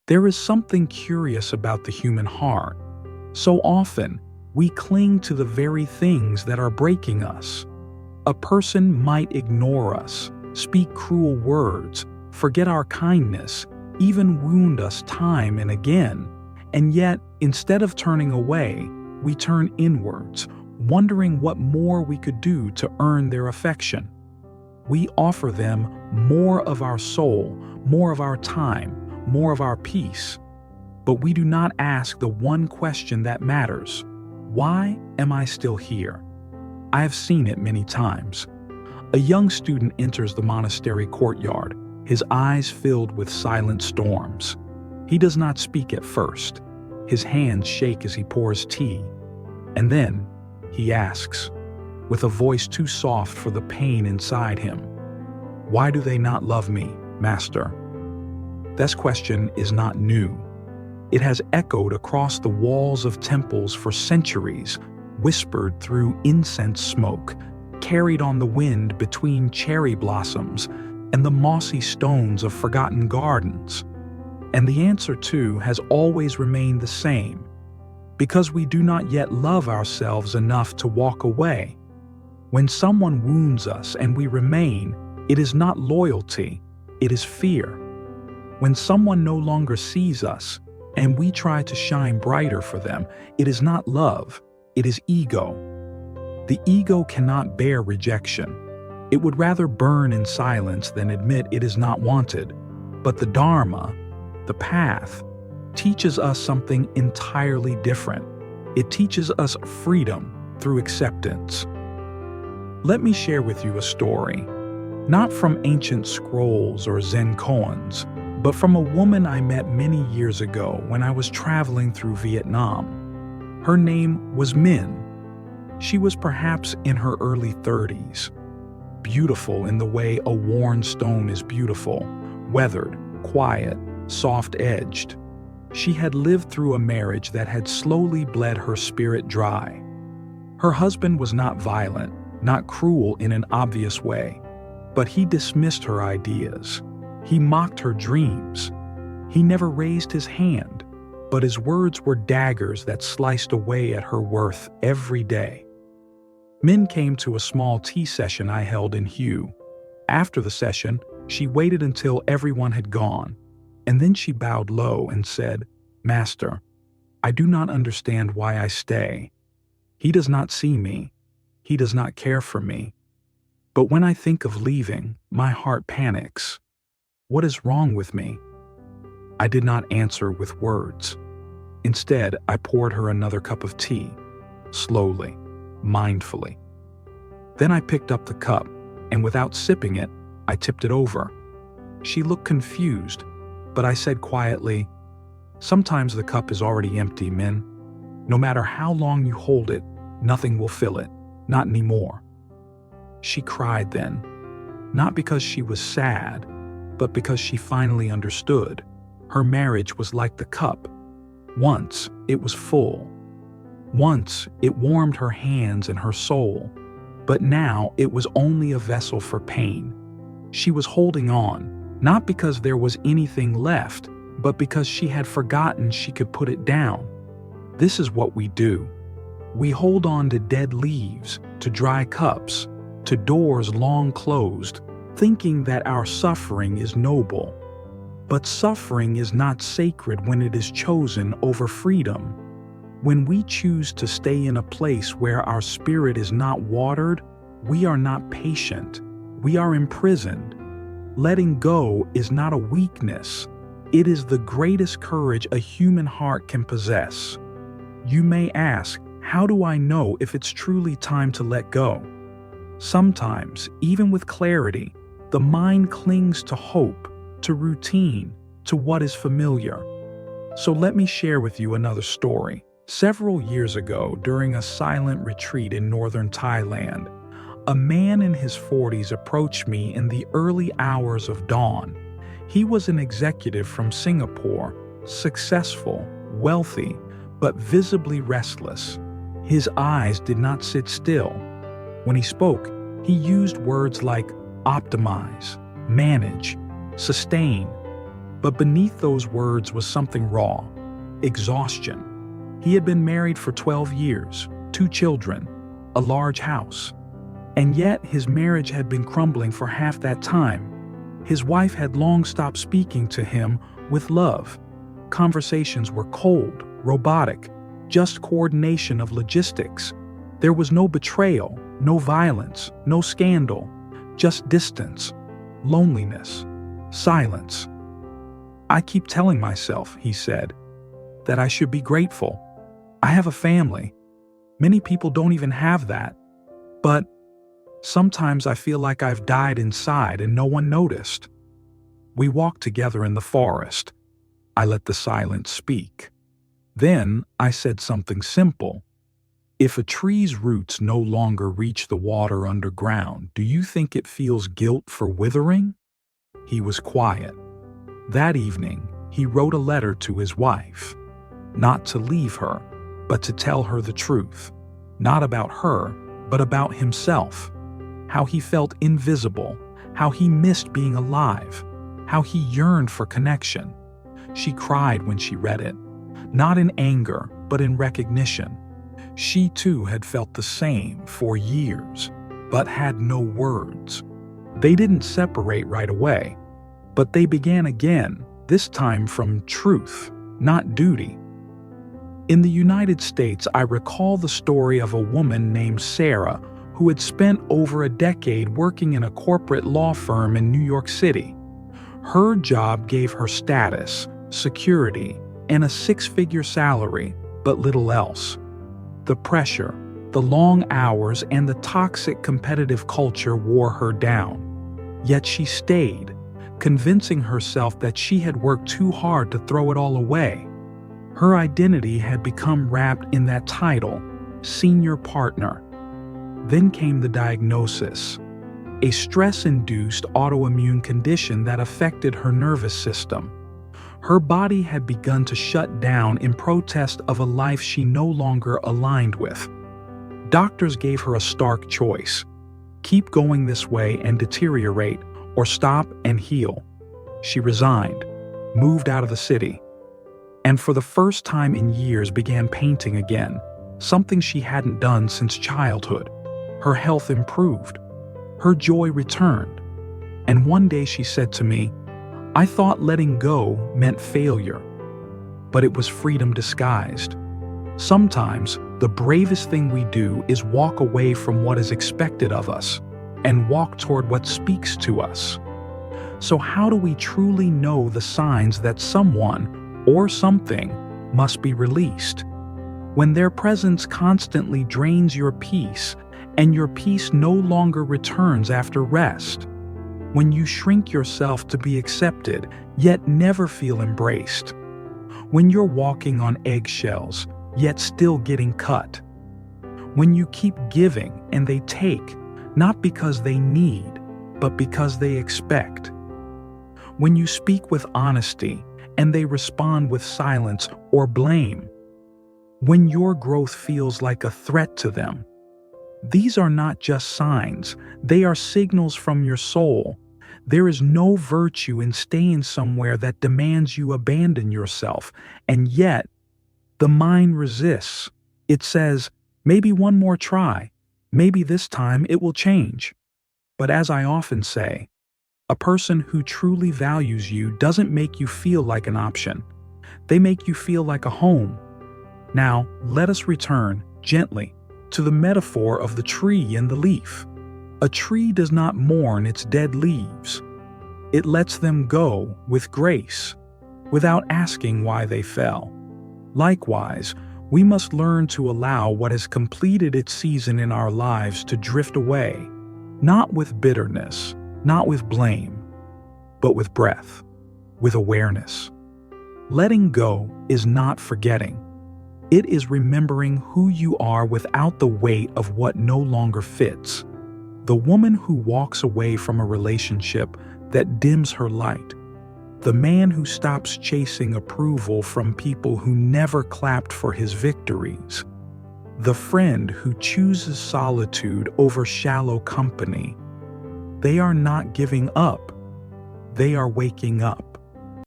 There is something curious about the human heart. So often, we cling to the very things that are breaking us. A person might ignore us, speak cruel words, forget our kindness, even wound us time and again. And yet, instead of turning away, we turn inwards, wondering what more we could do to earn their affection. We offer them more of our soul, more of our time, more of our peace. But we do not ask the one question that matters: why am I still here? I have seen it many times. A young student enters the monastery courtyard, his eyes filled with silent storms. He does not speak at first. His hands shake as he pours tea. And then he asks, with a voice too soft for the pain inside him, "Why do they not love me, Master?" This question is not new. It has echoed across the walls of temples for centuries, whispered through incense smoke, carried on the wind between cherry blossoms and the mossy stones of forgotten gardens. And the answer, too, has always remained the same: because we do not yet love ourselves enough to walk away. When someone wounds us and we remain, it is not loyalty, it is fear. When someone no longer sees us and we try to shine brighter for them, it is not love, it is ego. The ego cannot bear rejection. It would rather burn in silence than admit it is not wanted. But the Dharma, the path, teaches us something entirely different. It teaches us freedom through acceptance. Let me share with you a story, not from ancient scrolls or Zen koans, but from a woman I met many years ago when I was traveling through Vietnam. Her name was Min. She was perhaps in her early 30s, beautiful in the way a worn stone is beautiful, weathered, quiet, soft-edged. She had lived through a marriage that had slowly bled her spirit dry. Her husband was not violent, not cruel in an obvious way, but he dismissed her ideas. He mocked her dreams. He never raised his hand, but his words were daggers that sliced away at her worth every day. Min came to a small tea session I held in Hue. After the session, she waited until everyone had gone, and then she bowed low and said, "Master, I do not understand why I stay. He does not see me. He does not care for me. But when I think of leaving, my heart panics. What is wrong with me?" I did not answer with words. Instead, I poured her another cup of tea, slowly, mindfully. Then I picked up the cup, and without sipping it, I tipped it over. She looked confused, but I said quietly, "Sometimes the cup is already empty, Min. No matter how long you hold it, nothing will fill it, not anymore." She cried then, not because she was sad, but because she finally understood. Her marriage was like the cup. Once it was full. Once it warmed her hands and her soul. But now it was only a vessel for pain. She was holding on, not because there was anything left, but because she had forgotten she could put it down. This is what we do. We hold on to dead leaves, to dry cups, to doors long closed, thinking that our suffering is noble. But suffering is not sacred when it is chosen over freedom. When we choose to stay in a place where our spirit is not watered, we are not patient. We are imprisoned. Letting go is not a weakness. It is the greatest courage a human heart can possess. You may ask, how do I know if it's truly time to let go? Sometimes, even with clarity, the mind clings to hope, to routine, to what is familiar. So let me share with you another story. Several years ago, during a silent retreat in northern Thailand, a man in his 40s approached me in the early hours of dawn. He was an executive from Singapore, successful, wealthy, but visibly restless. His eyes did not sit still. When he spoke, he used words like optimize, manage, sustain. But beneath those words was something raw: exhaustion. He had been married for 12 years, 2 children, a large house. And yet his marriage had been crumbling for half that time. His wife had long stopped speaking to him with love. Conversations were cold, robotic, just coordination of logistics. There was no betrayal, no violence, no scandal, just distance, loneliness, silence. "I keep telling myself," he said, "that I should be grateful. I have a family. Many people don't even have that. But sometimes I feel like I've died inside and no one noticed." We walked together in the forest. I let the silence speak. Then I said something simple. "If a tree's roots no longer reach the water underground, do you think it feels guilt for withering?" He was quiet. That evening, he wrote a letter to his wife. Not to leave her, but to tell her the truth. Not about her, but about himself. How he felt invisible, how he missed being alive, how he yearned for connection. She cried when she read it, not in anger, but in recognition. She too had felt the same for years, but had no words. They didn't separate right away, but they began again, this time from truth, not duty. In the United States, I recall the story of a woman named Sarah who had spent over a decade working in a corporate law firm in New York City. Her job gave her status, security, and a 6-figure salary, but little else. The pressure, the long hours, and the toxic competitive culture wore her down. Yet she stayed, convincing herself that she had worked too hard to throw it all away. Her identity had become wrapped in that title, senior partner. Then came the diagnosis, a stress-induced autoimmune condition that affected her nervous system. Her body had begun to shut down in protest of a life she no longer aligned with. Doctors gave her a stark choice: keep going this way and deteriorate, or stop and heal. She resigned, moved out of the city, and for the first time in years began painting again, something she hadn't done since childhood. Her health improved. Her joy returned. And one day she said to me, "I thought letting go meant failure, but it was freedom disguised." Sometimes the bravest thing we do is walk away from what is expected of us and walk toward what speaks to us. So how do we truly know the signs that someone or something must be released? When their presence constantly drains your peace and your peace no longer returns after rest. When you shrink yourself to be accepted, yet never feel embraced. When you're walking on eggshells, yet still getting cut. When you keep giving and they take, not because they need, but because they expect. When you speak with honesty and they respond with silence or blame. When your growth feels like a threat to them. These are not just signs, they are signals from your soul. There is no virtue in staying somewhere that demands you abandon yourself, and yet, the mind resists. It says, maybe one more try, maybe this time it will change. But as I often say, a person who truly values you doesn't make you feel like an option. They make you feel like a home. Now, let us return, gently, to the metaphor of the tree and the leaf. A tree does not mourn its dead leaves. It lets them go with grace, without asking why they fell. Likewise, we must learn to allow what has completed its season in our lives to drift away, not with bitterness, not with blame, but with breath, with awareness. Letting go is not forgetting. It is remembering who you are without the weight of what no longer fits. The woman who walks away from a relationship that dims her light. The man who stops chasing approval from people who never clapped for his victories. The friend who chooses solitude over shallow company. They are not giving up. They are waking up.